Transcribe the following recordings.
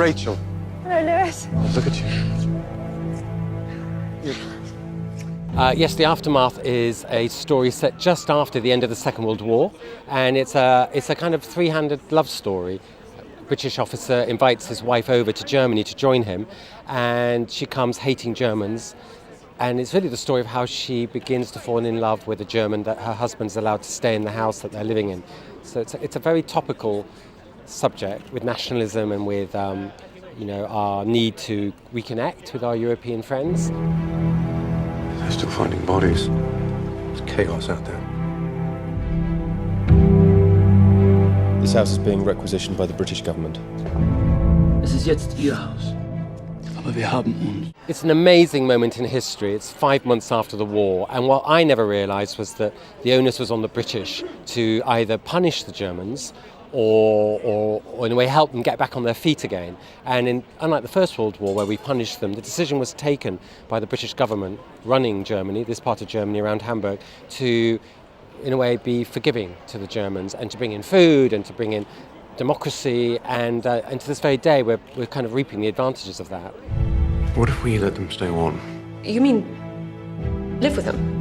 Rachel. Hello, Lewis. Oh, look at you. Yes, The Aftermath is a story set just after the end of the Second World War, and it's a kind of three-handed love story. A British officer invites his wife over to Germany to join him, and she comes hating Germans, and it's really the story of how she begins to fall in love with a German that her husband's allowed to stay in the house that they're living in. So it's a very topical subject with nationalism and with our need to reconnect with our European friends. They're still finding bodies. There's chaos out there. This house is being requisitioned by the British government. Es ist jetzt Ihr Haus. Aber wir haben uns. It's an amazing moment in history. It's 5 months after the war, and what I never realised was that the onus was on the British to either punish the Germans or in a way help them get back on their feet again. And unlike the First World War, where we punished them, the decision was taken by the British government running Germany, this part of Germany around Hamburg, to, in a way, be forgiving to the Germans and to bring in food and to bring in democracy. And to this very day, we're kind of reaping the advantages of that. What if we let them stay on? You mean live with them?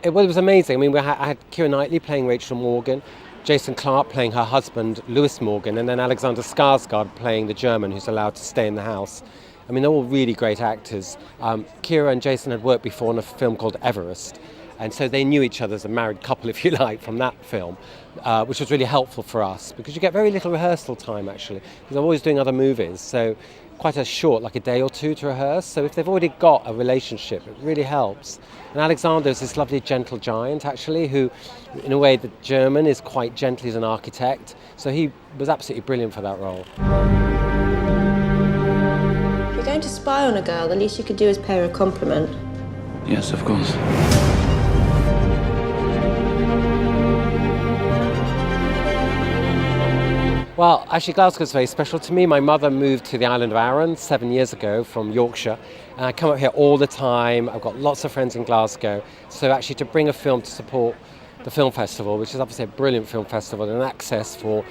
It was amazing. I mean, I had Keira Knightley playing Rachel Morgan, Jason Clarke playing her husband, Lewis Morgan, and then Alexander Skarsgård playing the German who's allowed to stay in the house. I mean, they're all really great actors. Keira and Jason had worked before on a film called Everest, and so they knew each other as a married couple, if you like, from that film, which was really helpful for us, because you get very little rehearsal time, actually, because I'm always doing other movies, so quite a short, like a day or two to rehearse. So if they've already got a relationship, it really helps. And Alexander is this lovely, gentle giant, actually, who, in a way, the German is quite gentle. He's an architect, so he was absolutely brilliant for that role. If you're going to spy on a girl, the least you could do is pay her a compliment. Yes, of course. Well, actually, Glasgow is very special to me. My mother moved to the island of Arran 7 years ago from Yorkshire, and I come up here all the time. I've got lots of friends in Glasgow. So actually to bring a film to support the film festival, which is obviously a brilliant film festival and access for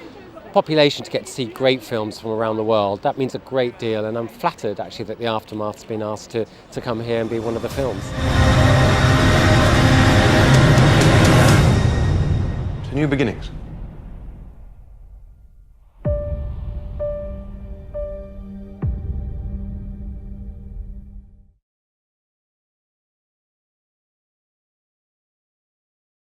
population to get to see great films from around the world, that means a great deal, and I'm flattered actually that The Aftermath's been asked to come here and be one of the films. To new beginnings.